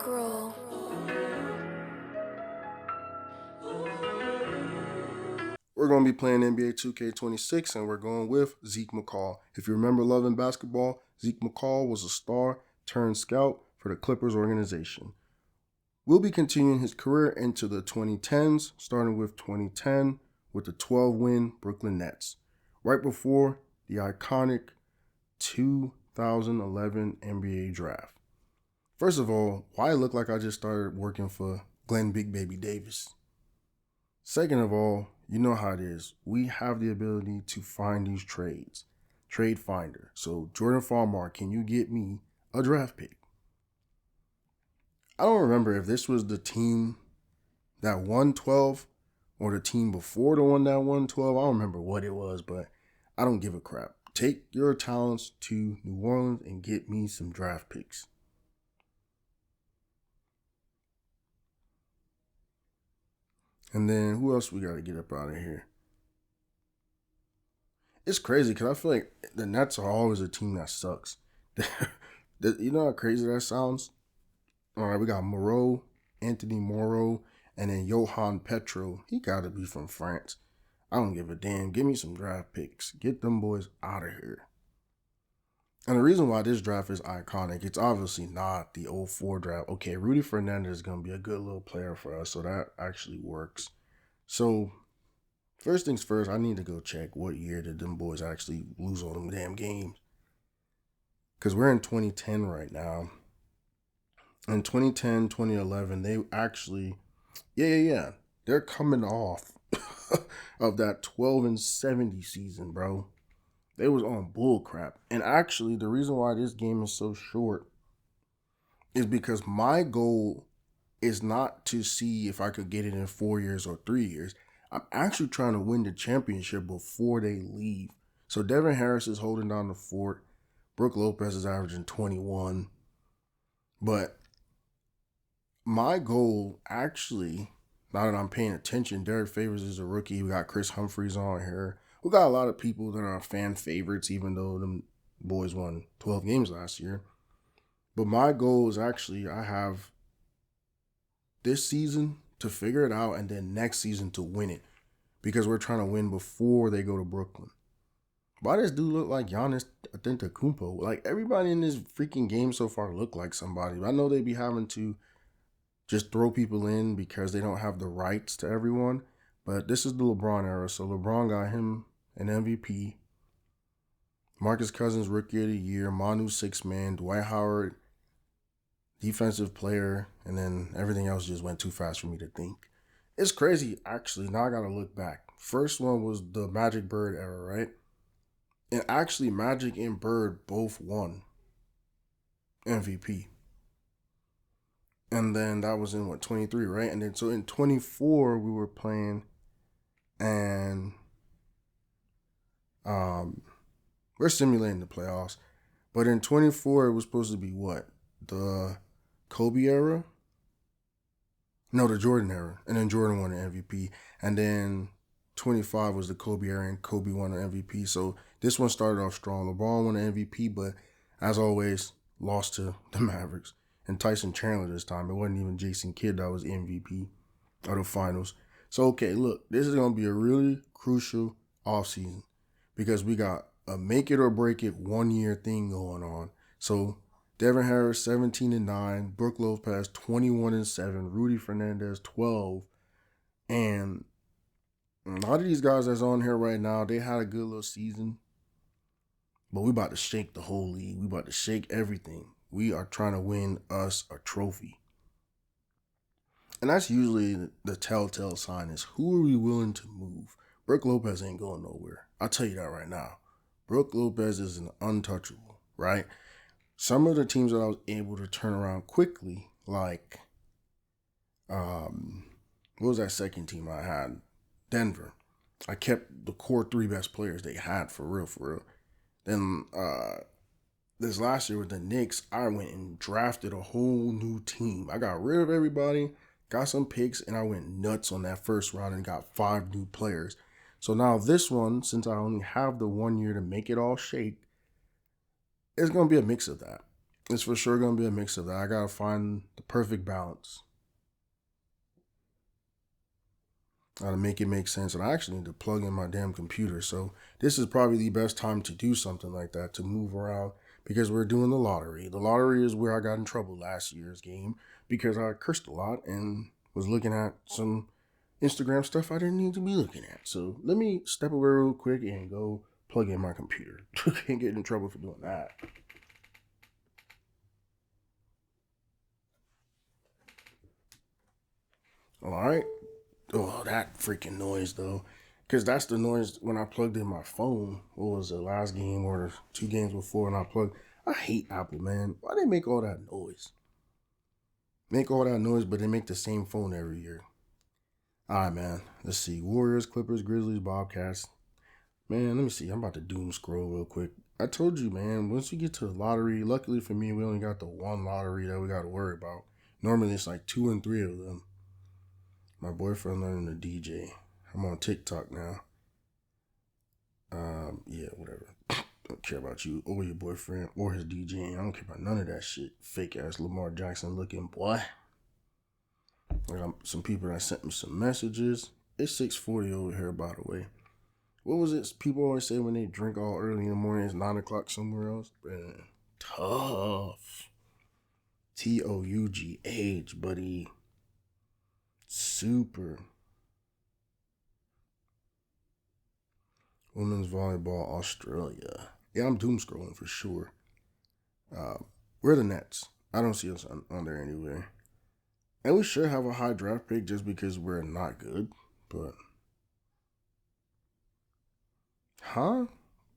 roll. We're going to be playing NBA 2K26, and we're going with Zeke McCall. If you remember Love Basketball, Zeke McCall was a star turned scout for the Clippers organization. We'll be continuing his career into the 2010s, starting with 2010 with the 12-win Brooklyn Nets, right before the iconic 2011 NBA draft. First of all, why it look like I just started working for Glenn Big Baby Davis? Second of all, you know how it is. We have the ability to find these trades. Trade finder. So Jordan Farmar, can you get me a draft pick? I don't remember if this was the team that won 12 or the team before the one that won 12. I don't remember what it was, but I don't give a crap. Take your talents to New Orleans and get me some draft picks. And then who else we got to get up out of here? It's crazy because I feel like the Nets are always a team that sucks. You know how crazy that sounds? All right, we got Anthony Moreau, and then Johan Petro. He got to be from France. I don't give a damn. Give me some draft picks. Get them boys out of here. And the reason why this draft is iconic, it's obviously not the 04 draft. Okay, Rudy Fernandez is going to be a good little player for us, so that actually works. So, first things first, I need to go check what year did them boys actually lose all them damn games. Because we're in 2010 right now. In 2010, 2011, they actually, they're coming off of that 12-70 season, bro. They was on bull crap. And actually, the reason why this game is so short is because my goal is not to see if I could get it in 4 years or 3 years. I'm actually trying to win the championship before they leave. So Devin Harris is holding down the fort. Brook Lopez is averaging 21. But my goal, actually, now that I'm paying attention, Derek Favors is a rookie. We got Chris Humphries on here. We got a lot of people that are fan favorites, even though them boys won 12 games last year. But my goal is actually, I have this season to figure it out and then next season to win it. Because we're trying to win before they go to Brooklyn. Why does dude look like Giannis Antetokounmpo? Like, everybody in this freaking game so far look like somebody. I know they be having to just throw people in because they don't have the rights to everyone. But this is the LeBron era, so LeBron got him an MVP. Marcus Cousins, Rookie of the Year. Manu, Sixth Man. Dwight Howard, Defensive Player. And then everything else just went too fast for me to think. It's crazy, actually. Now I got to look back. First one was the Magic Bird era, right? And actually, Magic and Bird both won MVP. And then that was in, 23, right? And then so in 24, we were playing, and we're simulating the playoffs. But in 24, it was supposed to be what? The Kobe era? No, the Jordan era. And then Jordan won the MVP. And then 25 was the Kobe era, and Kobe won the MVP. So this one started off strong. LeBron won the MVP, but as always, lost to the Mavericks. And Tyson Chandler this time. It wasn't even Jason Kidd that was MVP of the finals. So, okay, look, this is going to be a really crucial offseason because we got a make it or break it 1 year thing going on. So, Devin Harris, 17-9. Brook Lopez, 21-7. Rudy Fernandez, 12. And a lot of these guys that's on here right now, they had a good little season. But we about to shake the whole league. We about to shake everything. We are trying to win us a trophy. And that's usually the telltale sign is who are we willing to move? Brook Lopez ain't going nowhere. I'll tell you that right now. Brook Lopez is an untouchable, right? Some of the teams that I was able to turn around quickly, like, what was that second team I had? Denver. I kept the core 3 best players they had for real. Then, this last year with the Knicks, I went and drafted a whole new team. I got rid of everybody, got some picks, and I went nuts on that first round and got 5 new players. So now this one, since I only have the 1 year to make it all shake, it's going to be a mix of that. It's for sure gonna be a mix of that. I gotta find the perfect balance. To make it make sense. And I actually need to plug in my damn computer. So this is probably the best time to do something like that, to move around, because we're doing the lottery. The lottery is where I got in trouble last year's game because I cursed a lot and was looking at some Instagram stuff I didn't need to be looking at. So let me step away real quick and go plug in my computer. Can't get in trouble for doing that. All right. Oh, that freaking noise though. Because that's the noise when I plugged in my phone. What was the last game or 2 games before? And I plugged. I hate Apple, man. Why they make all that noise? Make all that noise, but they make the same phone every year. All right, man. Let's see. Warriors, Clippers, Grizzlies, Bobcats. Man, let me see. I'm about to doom scroll real quick. I told you, man, once you get to the lottery, luckily for me, we only got the one lottery that we got to worry about. Normally, it's like 2 and 3 of them. My boyfriend learning to DJ. I'm on TikTok now. Yeah, whatever. Don't care about you or your boyfriend or his DJing. I don't care about none of that shit. Fake ass Lamar Jackson looking boy. I got some people that sent me some messages. It's 6:40 over here, by the way. What was it? People always say when they drink all early in the morning, it's 9 o'clock somewhere else. Man, tough. TOUGH, buddy. Super. Women's Volleyball Australia. Yeah, I'm doom scrolling for sure. We're the Nets. I don't see us on there anywhere. And we should have a high draft pick just because we're not good. But, huh?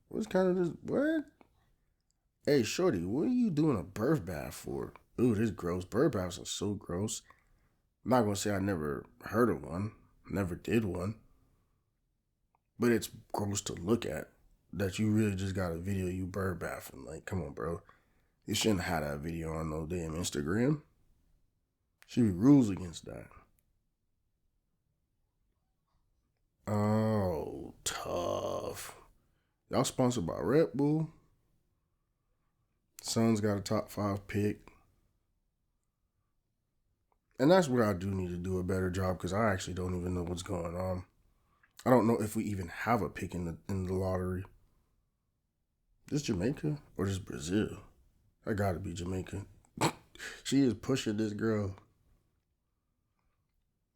What's kind of this? What? Hey, shorty, what are you doing a birth bath for? Ooh, this is gross. Birth baths are so gross. I'm not going to say I never heard of one. Never did one. But it's gross to look at. That you really just got a video you bird bathing. Like, come on, bro. You shouldn't have that video on no damn Instagram. Should be rules against that. Oh, tough. Y'all sponsored by Red Bull. Suns got a top 5 pick. And that's where I do need to do a better job because I actually don't even know what's going on. I don't know if we even have a pick in the lottery. This Jamaica or this Brazil? I gotta be Jamaica. She is pushing this girl.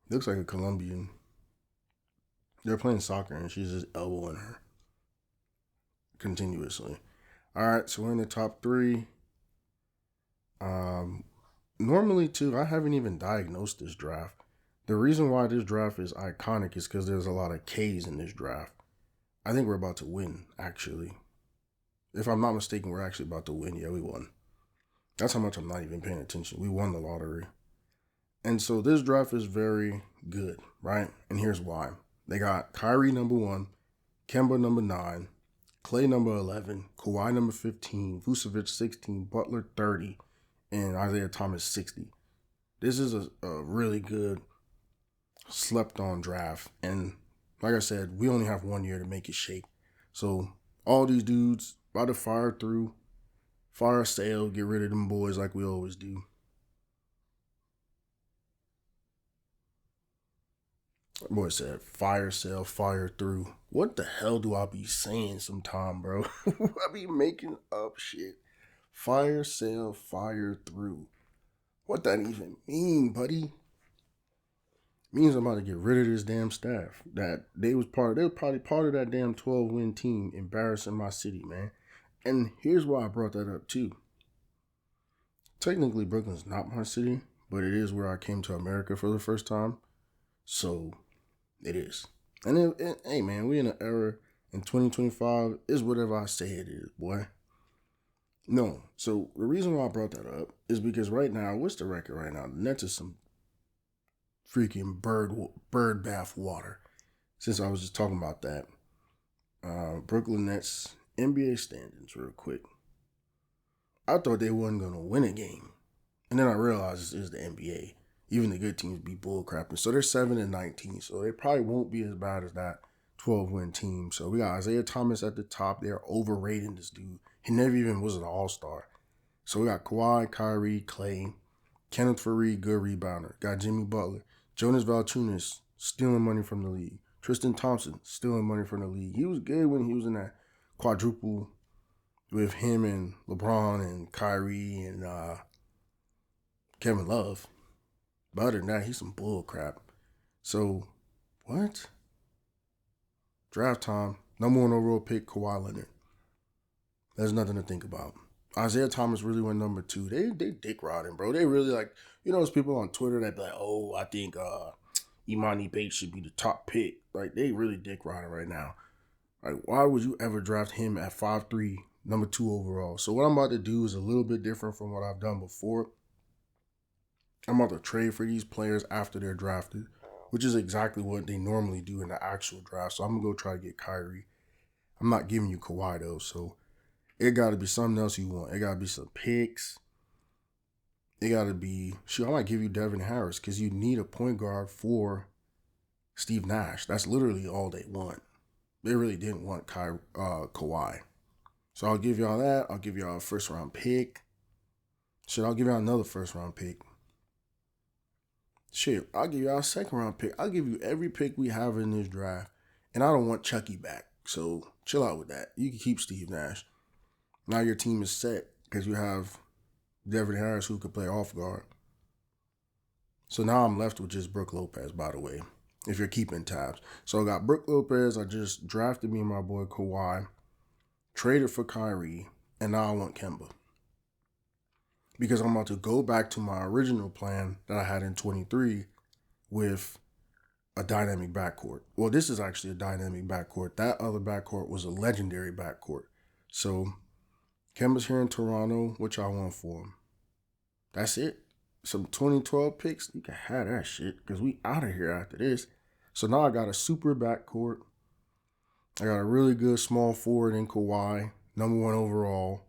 Looks like a Colombian. They're playing soccer and she's just elbowing her continuously. All right, so we're in the top 3. Normally, too, I haven't even diagnosed this draft. The reason why this draft is iconic is because there's a lot of K's in this draft. I think we're about to win, actually. If I'm not mistaken, we're actually about to win. Yeah, we won. That's how much I'm not even paying attention. We won the lottery. And so this draft is very good, right? And here's why. They got Kyrie number 1, Kemba number 9, Clay number 11, Kawhi number 15, Vucevic 16, Butler 30, and Isaiah Thomas 60. This is a really good slept on draft. And like I said, we only have 1 year to make it shake. So all these dudes about to fire a sale, get rid of them boys like we always do. Boy said fire sale, fire through. What the hell do I be saying sometime, bro? I be making up shit. Fire sale, fire through. What that even mean, buddy? Means I'm about to get rid of this damn staff. That they was probably part of that damn 12-win team embarrassing my city, man. And here's why I brought that up too. Technically, Brooklyn's not my city, but it is where I came to America for the first time. So it is. And hey, man, we in an era in 2025 is whatever I say it is, boy. No. So the reason why I brought that up is because right now, what's the record right now? The Nets is some freaking bird bath water. Since I was just talking about that. Brooklyn Nets NBA standings real quick. I thought they wasn't going to win a game. And then I realized this is the NBA. Even the good teams be bullcrapping. So they're 7-19. So they probably won't be as bad as that 12-win team. So we got Isaiah Thomas at the top. They're overrating this dude. He never even was an all-star. So we got Kawhi, Kyrie, Clay, Kenneth Faried, good rebounder. Got Jimmy Butler. Jonas Valanciunas, stealing money from the league. Tristan Thompson, stealing money from the league. He was good when he was in that quadruple with him and LeBron and Kyrie and Kevin Love. But other than that, he's some bull crap. So, what? Draft time. Number 1 overall pick, Kawhi Leonard. There's nothing to think about. Isaiah Thomas really went number 2. They dick riding, bro. They really like, those people on Twitter that be like, oh, I think Imani Bates should be the top pick. Like, they really dick riding right now. Like, why would you ever draft him at 5'3", number 2 overall? So what I'm about to do is a little bit different from what I've done before. I'm about to trade for these players after they're drafted, which is exactly what they normally do in the actual draft. So I'm going to go try to get Kyrie. I'm not giving you Kawhi, though, so it got to be something else you want. It got to be some picks. It got to be, I might give you Devin Harris because you need a point guard for Steve Nash. That's literally all they want. They really didn't want Kawhi. So I'll give y'all that. I'll give y'all a first-round pick. I'll give y'all another first-round pick. I'll give y'all a second-round pick. I'll give you every pick we have in this draft. And I don't want Chucky back. So chill out with that. You can keep Steve Nash. Now your team is set because you have Devin Harris who could play off guard. So now I'm left with just Brook Lopez, by the way, if you're keeping tabs. So I got Brook Lopez. I just drafted me and my boy Kawhi, traded for Kyrie, and now I want Kemba. Because I'm about to go back to my original plan that I had in 23 with a dynamic backcourt. Well, this is actually a dynamic backcourt. That other backcourt was a legendary backcourt. So Kemba's here in Toronto. What y'all want for him? That's it. Some 2012 picks. You can have that shit because we out of here after this. So now I got a super backcourt. I got a really good small forward in Kawhi, number 1 overall,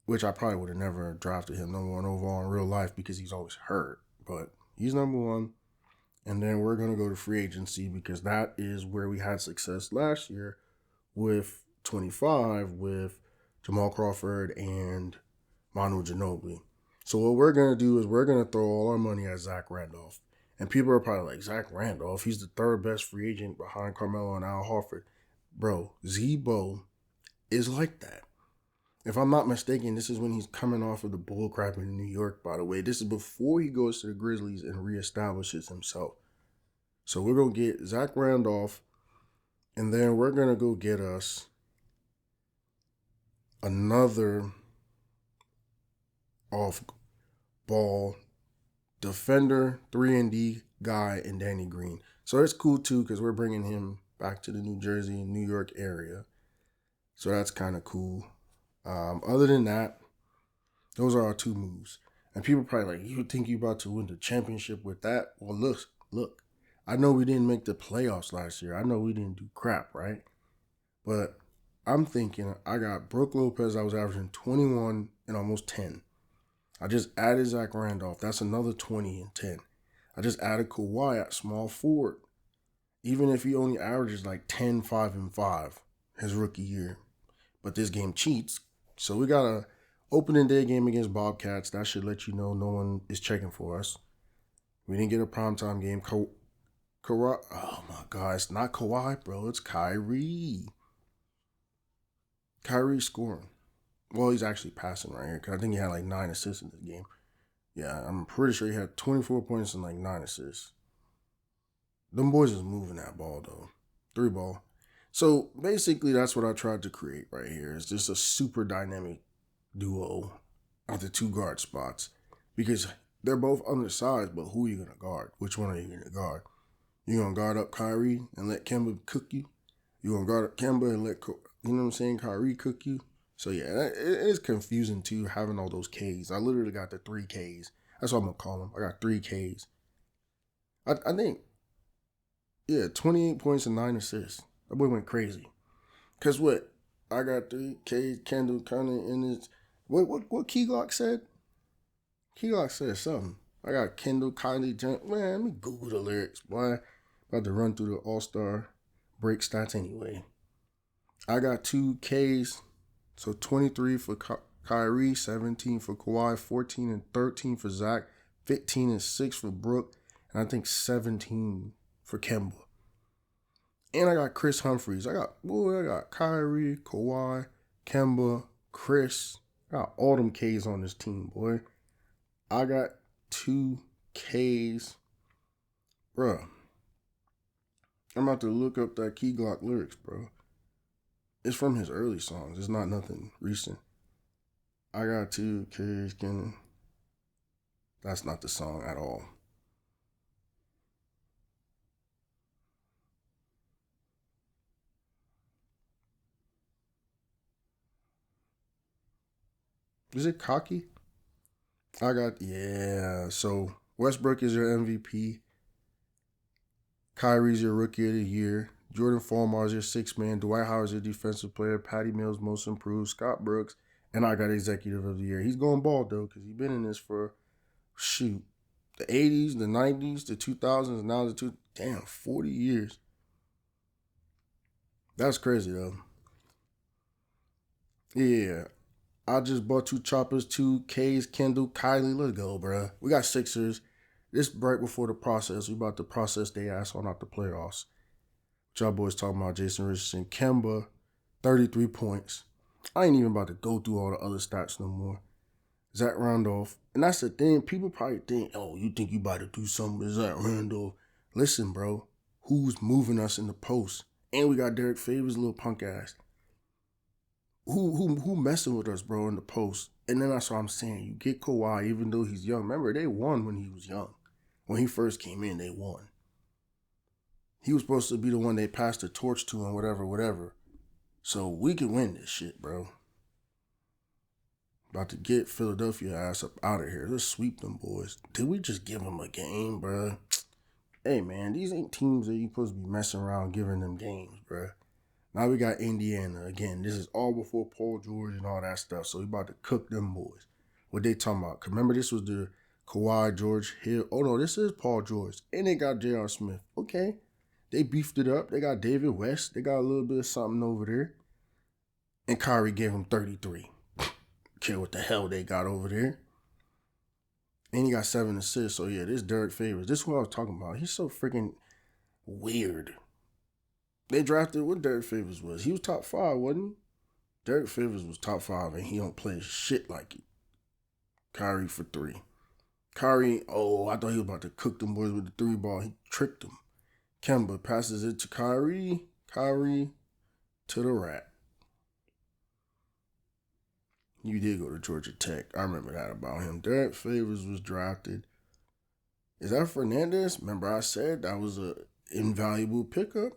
which I probably would have never drafted him number 1 overall in real life because he's always hurt. But he's number 1. And then we're going to go to free agency because that is where we had success last year with 25 with Jamal Crawford and Manu Ginobili. So what we're going to do is we're going to throw all our money at Zach Randolph. And people are probably like, Zach Randolph, he's the 3rd best free agent behind Carmelo and Al Horford. Bro, Z-Bo is like that. If I'm not mistaken, this is when he's coming off of the bullcrap in New York, by the way. This is before he goes to the Grizzlies and reestablishes himself. So we're going to get Zach Randolph, and then we're going to go get us another off-ball defender, 3-and-D guy, and Danny Green. So it's cool, too, because we're bringing him back to the New Jersey, New York area. So that's kind of cool. Other than that, those are our 2 moves. And people probably like, you think you about to win the championship with that? Well, look. I know we didn't make the playoffs last year. I know we didn't do crap, right? But I'm thinking I got Brook Lopez. I was averaging 21 and almost 10. I just added Zach Randolph. That's another 20 and 10. I just added Kawhi at small forward. Even if he only averages like 10, 5, and 5 his rookie year. But this game cheats. So we got a opening day game against Bobcats. That should let you know no one is checking for us. We didn't get a primetime game. Oh my God, it's not Kawhi, bro. It's Kyrie. Kyrie scoring. Well, he's actually passing right here because I think he had like 9 assists in this game. Yeah, I'm pretty sure he had 24 points and like 9 assists. Them boys is moving that ball though. 3 ball. So basically that's what I tried to create right here. It's just a super dynamic duo at the 2 guard spots because they're both undersized, but who are you going to guard? Which one are you going to guard? You going to guard up Kyrie and let Kemba cook you? You going to guard up Kemba and let, Kyrie cook you? So yeah, it is confusing too having all those Ks. I literally got the 3 Ks. That's what I'm going to call them. I got 3 Ks. I think, 28 points and 9 assists. That boy went crazy. Because what? I got 3 Ks, Kendall kind of in his... What Key Glock said? Key Glock said something. I got Kendall, Kylie, man, let me Google the lyrics, boy. About to run through the All-Star break stats anyway. I got 2 Ks, so 23 for Kyrie, 17 for Kawhi, 14 and 13 for Zach, 15 and 6 for Brooke, and I think 17 for Kemba. And I got Chris Humphries. I got Kyrie, Kawhi, Kemba, Chris. I got all them K's on this team, boy. I got 2 K's. Bruh. I'm about to look up that Key Glock lyrics, bro. It's from his early songs. It's not nothing recent. I got 2 K's, Kenny. That's not the song at all. Is it Cocky? So Westbrook is your MVP. Kyrie's your Rookie of the Year. Jordan Fulmar's your 6th man. Dwight Howard's your Defensive Player. Patty Mills Most Improved. Scott Brooks. And I got Executive of the Year. He's going bald, though, because he's been in this for, the 80s, the 90s, the 2000s, now the 40 years. That's crazy, though. Yeah. I just bought 2 choppers, 2 K's, Kendall, Kylie. Let's go, bruh. We got Sixers. This right before the process. We about to process their ass on out the playoffs. What y'all boys talking about? Jason Richardson. Kemba, 33 points. I ain't even about to go through all the other stats no more. Zach Randolph. And that's the thing. People probably think, oh, you think you about to do something with Zach Randolph. Listen, bro. Who's moving us in the post? And we got Derek Favors, little punk ass. Who messing with us, bro, in the post? And then that's what I'm saying. You get Kawhi, even though he's young. Remember, they won when he was young. When he first came in, they won. He was supposed to be the one they passed the torch to and whatever. So we can win this shit, bro. About to get Philadelphia ass up out of here. Let's sweep them boys. Did we just give them a game, bro? Hey, man, these ain't teams that you supposed to be messing around giving them games, bro. Now we got Indiana. Again, this is all before Paul George and all that stuff. So we about to cook them boys. What they talking about? Remember, this was the Kawhi, George, Hill. Oh, no, this is Paul George. And they got J.R. Smith. Okay. They beefed it up. They got David West. They got a little bit of something over there. And Kyrie gave him 33. Care what the hell they got over there. And he got 7 assists. So, yeah, this Derek Favors. This is what I was talking about. He's so freaking weird. They drafted what Derek Favors was. He was top 5, wasn't he? Derek Favors was top 5, and he don't play shit like it. Kyrie for 3. Kyrie, I thought he was about to cook them boys with the 3 ball. He tricked them. Kemba passes it to Kyrie. Kyrie to the rat. You did go to Georgia Tech. I remember that about him. Derek Favors was drafted. Is that Fernandez? Remember I said that was a invaluable pickup?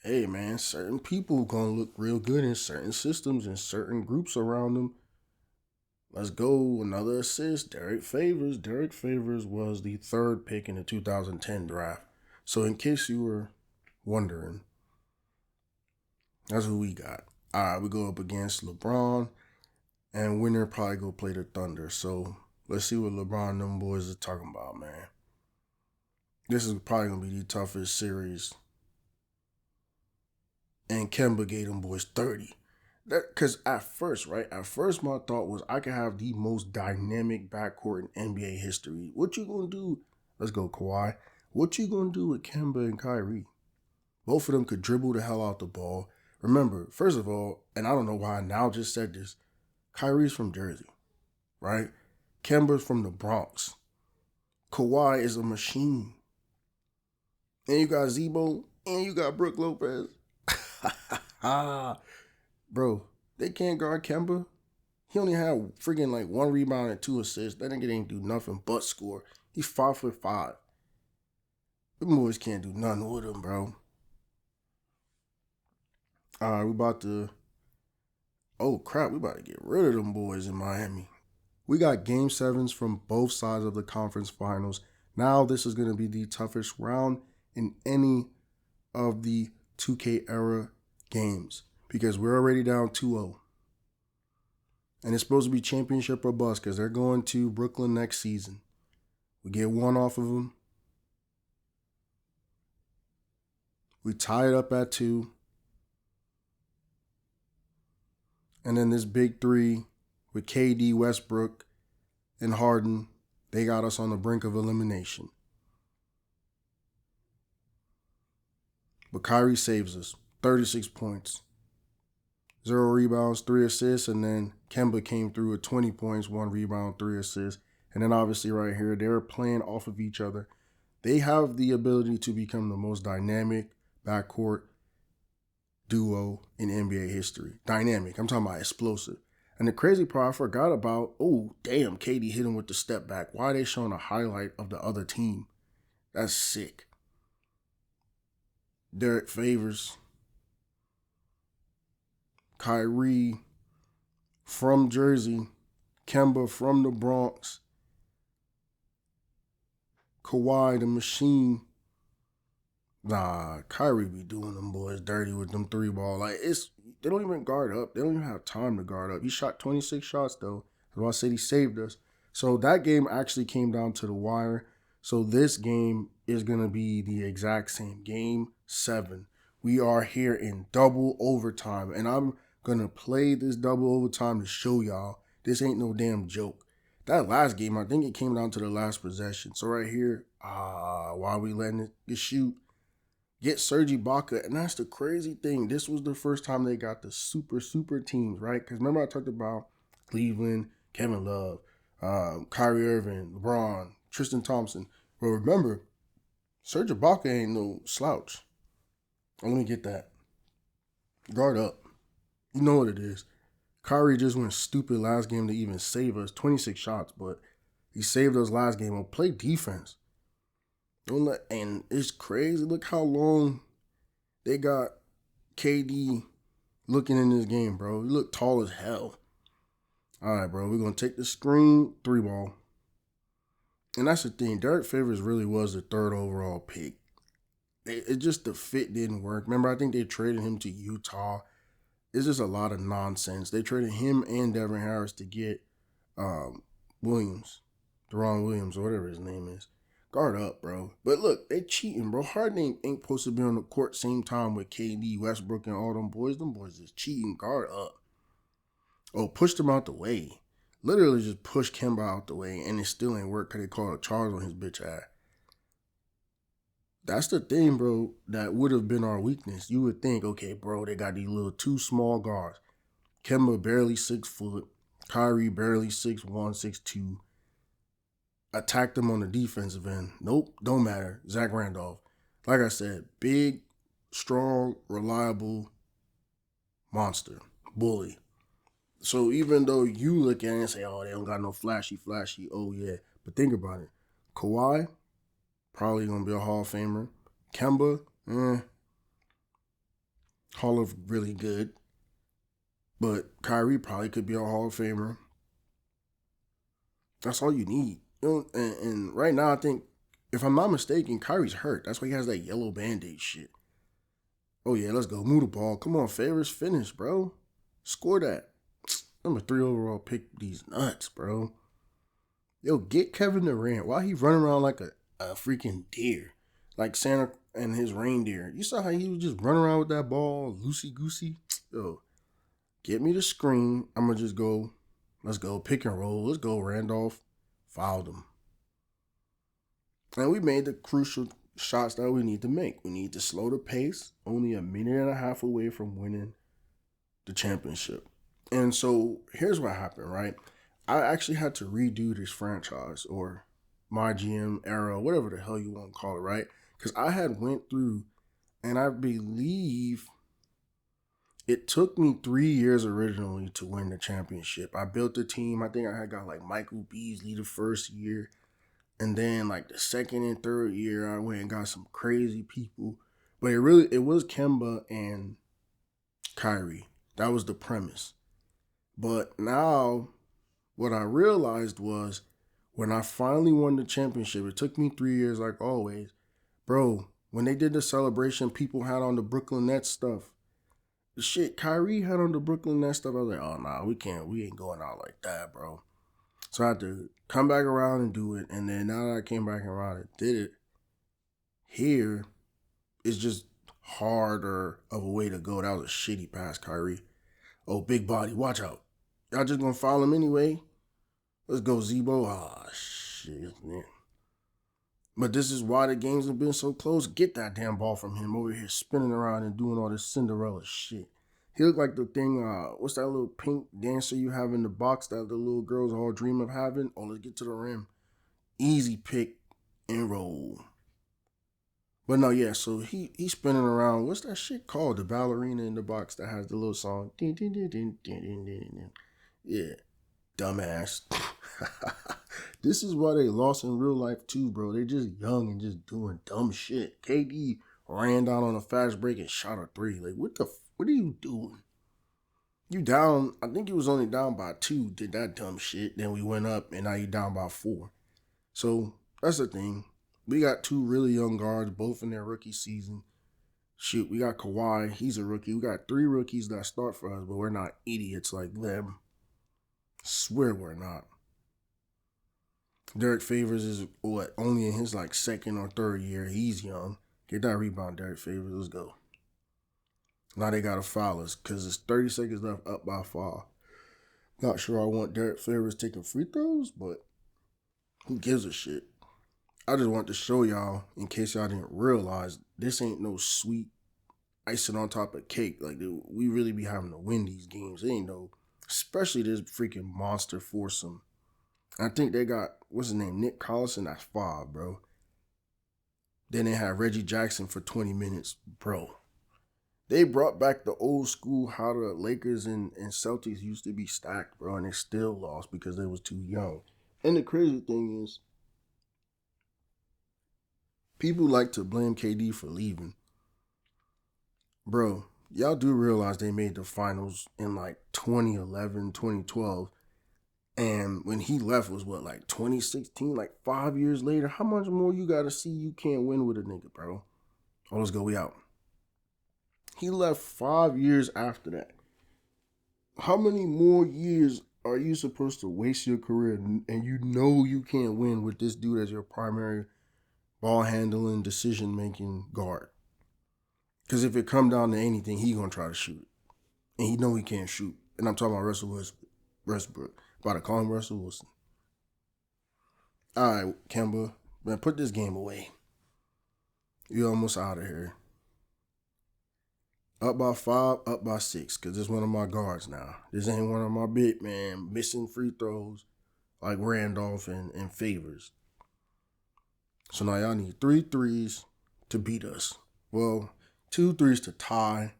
Hey, man, certain people going to look real good in certain systems and certain groups around them. Let's go. Another assist. Derek Favors. Derek Favors was the 3rd pick in the 2010 draft. So in case you were wondering, that's who we got. All right, we go up against LeBron, and winner probably go play the Thunder. So let's see what LeBron and them boys are talking about, man. This is probably going to be the toughest series. And Kemba gave them boys 30. Because at first my thought was I could have the most dynamic backcourt in NBA history. What you going to do? Let's go, Kawhi. What you going to do with Kemba and Kyrie? Both of them could dribble the hell out the ball. Remember, first of all, and I don't know why I now just said this, Kyrie's from Jersey, right? Kemba's from the Bronx. Kawhi is a machine. And you got Zebo, and you got Brook Lopez. Bro, they can't guard Kemba. He only had freaking 1 rebound and 2 assists. That nigga ain't do nothing but score. He's 5'5". Them boys can't do nothing with him, bro. All right, we about to... Oh, crap, we about to get rid of them boys in Miami. We got Game 7s from both sides of the conference finals. Now this is going to be the toughest round in any of the 2K era games because we're already down 2-0. And it's supposed to be championship or bust because they're going to Brooklyn next season. We get 1 off of them. We tie it up at 2. And then this big 3, with KD, Westbrook, and Harden, they got us on the brink of elimination. But Kyrie saves us. 36 points. 0 rebounds, 3 assists, and then Kemba came through with 20 points, 1 rebound, 3 assists. And then obviously right here, they're playing off of each other. They have the ability to become the most dynamic backcourt duo in NBA history. Dynamic. I'm talking about explosive. And the crazy part, I forgot about, oh, damn, KD hit him with the step back. Why are they showing a highlight of the other team? That's sick. Derek Favors. Kyrie from Jersey. Kemba from the Bronx. Kawhi the Machine. Nah, Kyrie be doing them boys dirty with them 3-ball. Like, they don't even guard up. They don't even have time to guard up. He shot 26 shots, though. That's why I said he saved us. So that game actually came down to the wire. So this game is going to be the exact same. Game 7. We are here in double overtime. And I'm going to play this double overtime to show y'all this ain't no damn joke. That last game, I think it came down to the last possession. So right here, why are we letting it shoot? Get Serge Ibaka, and that's the crazy thing. This was the first time they got the super teams, right? Because remember I talked about Cleveland, Kevin Love, Kyrie Irving, LeBron, Tristan Thompson. Well, remember, Serge Ibaka ain't no slouch. Let me get that. Guard up. You know what it is. Kyrie just went stupid last game to even save us. 26 shots, but he saved us last game. Well, play defense. And it's crazy. Look how long they got KD looking in this game, bro. He looked tall as hell. All right, bro. We're going to take the screen, 3-ball. And that's the thing. Derek Favors really was the 3rd overall pick. It just, the fit didn't work. Remember, I think they traded him to Utah. It's just a lot of nonsense. They traded him and Devin Harris to get Williams. Deron Williams, or whatever his name is. Guard up, bro. But look, they cheating, bro. Harden ain't supposed to be on the court same time with KD, Westbrook, and all them boys. Them boys is cheating. Guard up. Oh, pushed him out the way. Literally just pushed Kemba out the way, and it still ain't work because they called a charge on his bitch ass. That's the thing, bro, that would have been our weakness. You would think, okay, bro, they got these little 2 small guards. Kemba barely 6 foot. Kyrie barely 6'1", 6'2". Attack them on the defensive end. Nope, don't matter. Zach Randolph. Like I said, big, strong, reliable monster. Bully. So even though you look at it and say, oh, they don't got no flashy, oh yeah. But think about it. Kawhi, probably going to be a Hall of Famer. Kemba, Hall of really good. But Kyrie probably could be a Hall of Famer. That's all you need. You know, and right now, I think, if I'm not mistaken, Kyrie's hurt. That's why he has that yellow Band-Aid shit. Oh, yeah, let's go. Move the ball. Come on, Favors, finish, bro. Score that. Number 3 overall pick these nuts, bro. Yo, get Kevin Durant. Why he running around like a freaking deer? Like Santa and his reindeer. You saw how he was just running around with that ball, loosey-goosey? Yo, get me the screen. I'm going to just go. Let's go. Pick and roll. Let's go, Randolph. Fouled him. And we made the crucial shots that we need to make. We need to slow the pace. Only a minute and a half away from winning the championship. And so here's what happened, right? I actually had to redo this franchise, or my GM era, whatever the hell you want to call it, right? Because I had went through, and I believe it took me 3 years originally to win the championship. I built the team. I think I had got like Michael Beasley the first year. And then like the second and third year, I went and got some crazy people. But it was Kemba and Kyrie. That was the premise. But now what I realized was when I finally won the championship, it took me 3 years like always. Bro, when they did the celebration, people had on the Brooklyn Nets stuff. The shit Kyrie had on the Brooklyn Nets stuff, I was like, oh, nah, we ain't going out like that, bro. So I had to come back around and do it. And then now that I came back around and did it, here, it's just harder of a way to go. That was a shitty pass, Kyrie. Oh, big body, watch out. Y'all just gonna foul him anyway. Let's go, Zebo. Ah, shit, man. But this is why the games have been so close. Get that damn ball from him over here spinning around and doing all this Cinderella shit. He looked like the thing, what's that little pink dancer you have in the box that the little girls all dream of having? Oh, let's get to the rim. Easy pick and roll. But no, yeah, so he's spinning around. What's that shit called? The ballerina in the box that has the little song. Yeah, dumbass. This is why they lost in real life too, bro. They just young and just doing dumb shit. KD ran down on a fast break and shot a three. Like, what are you doing? You down, I think you was only down by 2, did that dumb shit. Then we went up and now you down by 4. So that's the thing. We got 2 really young guards, both in their rookie season. Shoot, we got Kawhi, he's a rookie. We got 3 rookies that start for us, but we're not idiots like them. Swear we're not. Derek Favors is only in his like 2nd or 3rd year. He's young. Get that rebound, Derek Favors. Let's go. Now they gotta foul us because it's 30 seconds left, up by 5. Not sure I want Derek Favors taking free throws, but who gives a shit? I just want to show y'all, in case y'all didn't realize, this ain't no sweet icing on top of cake. Like, dude, we really be having to win these games. It ain't no, especially this freaking monster foursome. I think they got, what's his name, Nick Collison, that's 5, bro. Then they had Reggie Jackson for 20 minutes, bro. They brought back the old school how the Lakers and Celtics used to be stacked, bro, and they still lost because they was too young. And the crazy thing is, people like to blame KD for leaving. Bro, y'all do realize they made the finals in like 2011, 2012. And when he left was like 2016, like 5 years later. How much more you gotta see you can't win with a nigga, bro? Oh, let's go, we out. He left 5 years after that. How many more years are you supposed to waste your career and you know you can't win with this dude as your primary ball handling, decision making guard? Because if it come down to anything, he gonna try to shoot it. And he know he can't shoot. And I'm talking about Russell Westbrook. About to call him Russell Wilson. All right, Kemba, man, put this game away. You're almost out of here. Up by 5, up by 6, because this is one of my guards now. This ain't one of my big man missing free throws like Randolph and Favors. So now y'all need 3 threes to beat us. Well, 2 threes to tie.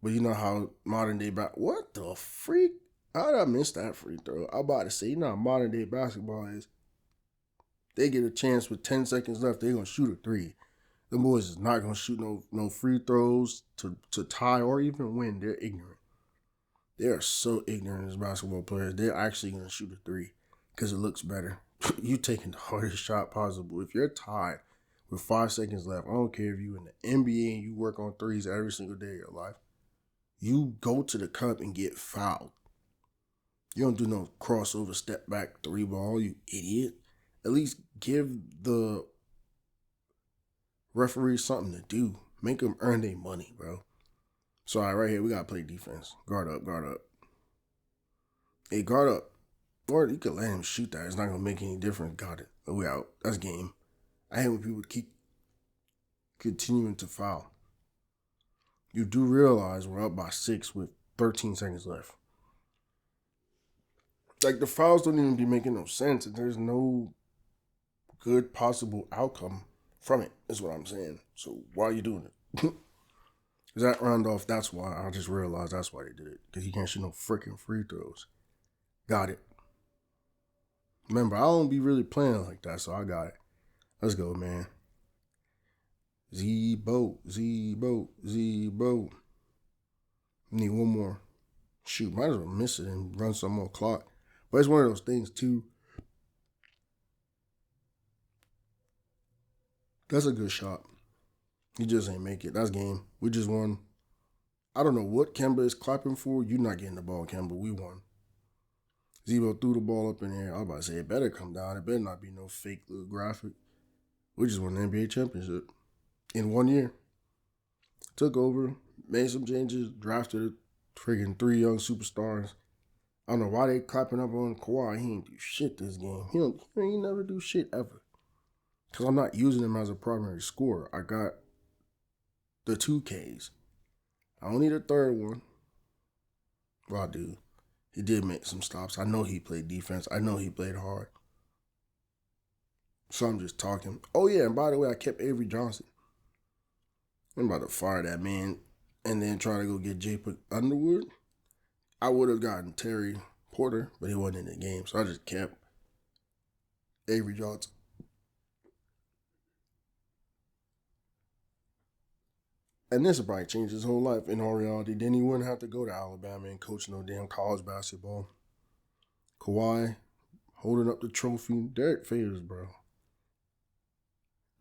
But you know how modern day what the freak? How did I miss that free throw? I'm about to say, you know how modern day basketball is. They get a chance with 10 seconds left, they're going to shoot a 3. The boys is not going to shoot no free throws to tie or even win. They're ignorant. They are so ignorant as basketball players. They're actually going to shoot a 3 because it looks better. You taking the hardest shot possible. If you're tied with 5 seconds left, I don't care if you in the NBA and you work on 3s every single day of your life, you go to the cup and get fouled. You don't do no crossover, step back, 3 ball, you idiot. At least give the referee something to do. Make them earn their money, bro. So, all right here, we got to play defense. Guard up, guard up. Hey, guard up. Or you can let him shoot that. It's not going to make any difference. Got it. We out. That's game. I hate when people keep continuing to foul. You do realize we're up by 6 with 13 seconds left. Like, the fouls don't even be making no sense. There's no good possible outcome from it, is what I'm saying. So why are you doing it? Zach Randolph, that's why. I just realized that's why they did it. Because he can't shoot no freaking free throws. Got it. Remember, I don't be really playing like that, so I got it. Let's go, man. Z-Bo. Need one more. Shoot, might as well miss it and run some more clock. But it's one of those things, too. That's a good shot. He just ain't make it. That's game. We just won. I don't know what Kemba is clapping for. You're not getting the ball, Kemba. We won. Zebo threw the ball up in the air. I was about to say, it better come down. It better not be no fake little graphic. We just won the NBA championship in 1 year. Took over, made some changes, drafted friggin' 3 young superstars. I don't know why they clapping up on Kawhi. He ain't do shit this game. He ain't never do shit ever. Because I'm not using him as a primary scorer. I got the 2Ks. I don't need a third one. Well, I do. He did make some stops. I know he played defense. I know he played hard. So I'm just talking. Oh, yeah, and by the way, I kept Avery Johnson. I'm about to fire that man and then try to go get J.P. Underwood. I would have gotten Terry Porter, but he wasn't in the game. So I just kept Avery Johnson. And this would probably change his whole life in all reality. Then he wouldn't have to go to Alabama and coach no damn college basketball. Kawhi holding up the trophy. Derek Favors, bro.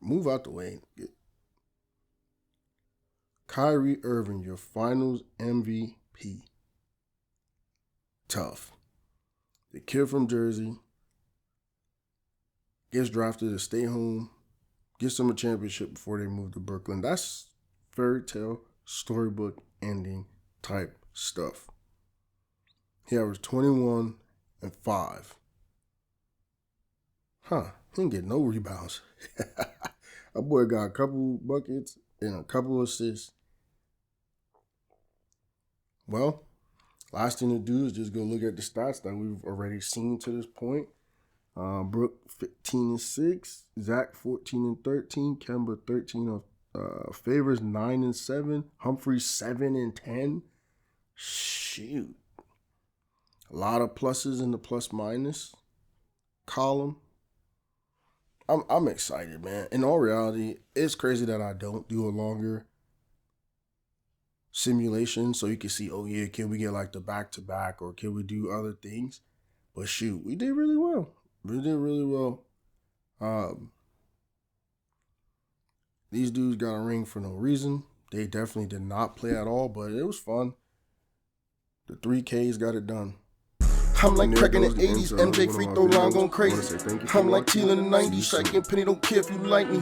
Move out the way. Kyrie Irving, your finals MVP. Tough. The kid from Jersey gets drafted to stay home, gets them a championship before they move to Brooklyn. That's fairy tale, storybook ending type stuff. He averaged 21 and 5. He didn't get no rebounds. That boy got a couple buckets and a couple assists. Well, last thing to do is just go look at the stats that we've already seen to this point. Brooke 15 and 6, Zach 14 and 13, Kemba 13 of Favors 9 and 7, Humphrey 7 and 10. Shoot, a lot of pluses in the plus minus column. I'm excited, man. In all reality, it's crazy that I don't do a longer simulation so you can see, oh yeah, can we get like the back-to-back or can we do other things? But shoot, we did really well. We did really well. These dudes got a ring for no reason. They definitely did not play at all, but it was fun. The 3Ks got it done. I'm like cracking the 80s, MJ free throw line going crazy. I'm like Teal in the 90s, Shaq and Penny don't care if you like me.